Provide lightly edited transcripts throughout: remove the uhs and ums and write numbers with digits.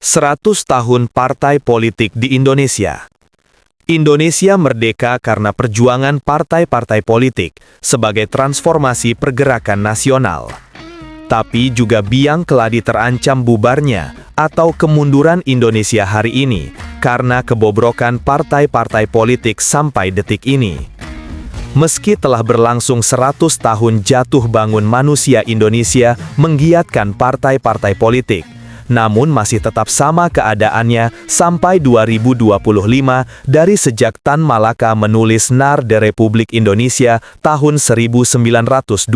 100 tahun partai politik di Indonesia. Indonesia merdeka karena perjuangan partai-partai politik sebagai transformasi pergerakan nasional. Tapi juga biang keladi terancam bubarnya atau kemunduran Indonesia hari ini karena kebobrokan partai-partai politik sampai detik ini. Meski telah berlangsung 100 tahun jatuh bangun manusia Indonesia menggiatkan partai-partai politik, namun masih tetap sama keadaannya sampai 2025 dari sejak Tan Malaka menulis Narda Republik Indonesia tahun 1925.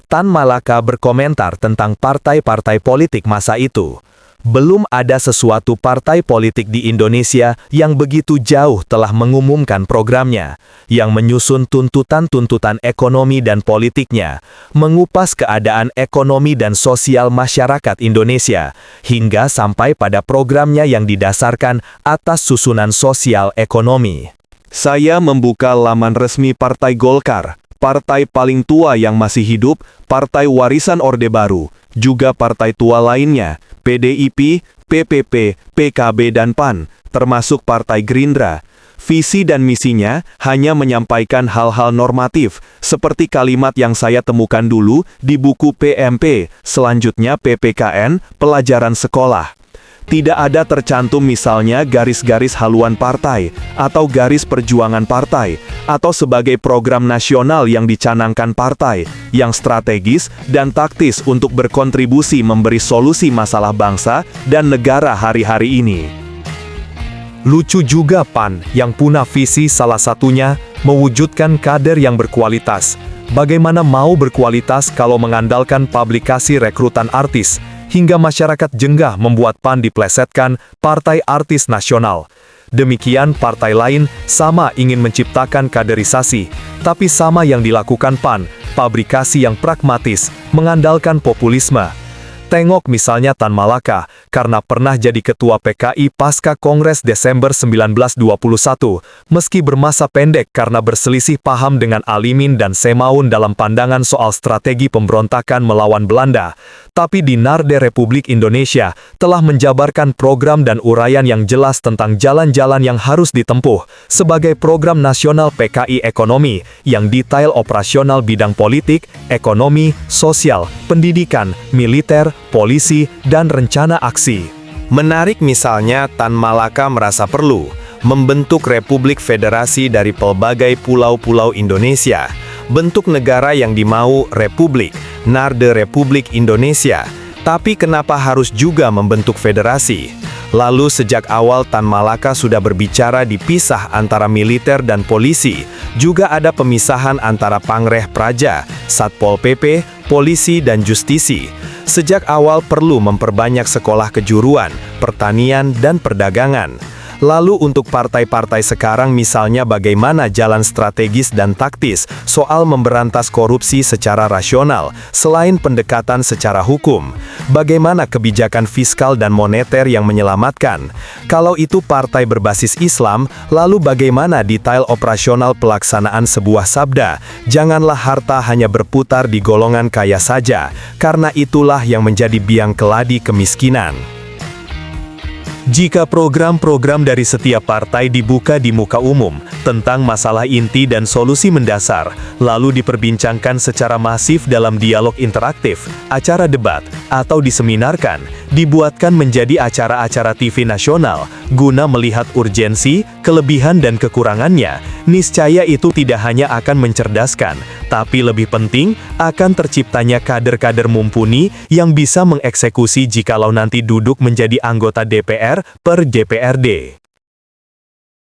Tan Malaka berkomentar tentang partai-partai politik masa itu. Belum ada sesuatu partai politik di Indonesia yang begitu jauh telah mengumumkan programnya, yang menyusun tuntutan-tuntutan ekonomi dan politiknya, mengupas keadaan ekonomi dan sosial masyarakat Indonesia, hingga sampai pada programnya yang didasarkan atas susunan sosial ekonomi. Saya membuka laman resmi Partai Golkar, partai paling tua yang masih hidup, partai warisan Orde Baru, juga partai tua lainnya, PDIP, PPP, PKB dan PAN, termasuk Partai Gerindra. Visi dan misinya hanya menyampaikan hal-hal normatif, seperti kalimat yang saya temukan dulu di buku PMP, selanjutnya PPKN, pelajaran sekolah. Tidak ada tercantum misalnya garis-garis haluan partai, atau garis perjuangan partai, atau sebagai program nasional yang dicanangkan partai, yang strategis dan taktis untuk berkontribusi memberi solusi masalah bangsa dan negara hari-hari ini. Lucu juga PAN yang punya visi salah satunya mewujudkan kader yang berkualitas. Bagaimana mau berkualitas kalau mengandalkan publikasi rekrutan artis, hingga masyarakat jengah membuat PAN diplesetkan Partai Artis Nasional. Demikian partai lain sama ingin menciptakan kaderisasi, tapi sama yang dilakukan PAN, pabrikasi yang pragmatis, mengandalkan populisme. Tengok misalnya Tan Malaka, karena pernah jadi ketua PKI pasca Kongres Desember 1921, meski bermasa pendek karena berselisih paham dengan Alimin dan Semaun dalam pandangan soal strategi pemberontakan melawan Belanda, tapi di Narda Republik Indonesia telah menjabarkan program dan uraian yang jelas tentang jalan-jalan yang harus ditempuh sebagai program nasional PKI ekonomi yang detail operasional bidang politik, ekonomi, sosial, pendidikan, militer, polisi, dan rencana aksi. Menarik misalnya Tan Malaka merasa perlu membentuk Republik Federasi dari pelbagai pulau-pulau Indonesia. Bentuk negara yang dimau Republik, Narda Republik Indonesia. Tapi kenapa harus juga membentuk federasi? Lalu sejak awal Tan Malaka sudah berbicara dipisah antara militer dan polisi. Juga ada pemisahan antara Pangreh Praja, Satpol PP, polisi dan justisi. Sejak awal perlu memperbanyak sekolah kejuruan, pertanian dan perdagangan. Lalu untuk partai-partai sekarang misalnya bagaimana jalan strategis dan taktis soal memberantas korupsi secara rasional, selain pendekatan secara hukum. Bagaimana kebijakan fiskal dan moneter yang menyelamatkan? Kalau itu partai berbasis Islam, lalu bagaimana detail operasional pelaksanaan sebuah sabda? Janganlah harta hanya berputar di golongan kaya saja, karena itulah yang menjadi biang keladi kemiskinan. Jika program-program dari setiap partai dibuka di muka umum tentang masalah inti dan solusi mendasar, lalu diperbincangkan secara masif dalam dialog interaktif, acara debat, atau diseminarkan, dibuatkan menjadi acara-acara TV nasional, guna melihat urgensi, kelebihan dan kekurangannya, niscaya itu tidak hanya akan mencerdaskan, tapi lebih penting, akan terciptanya kader-kader mumpuni yang bisa mengeksekusi jikalau nanti duduk menjadi anggota DPR per DPRD.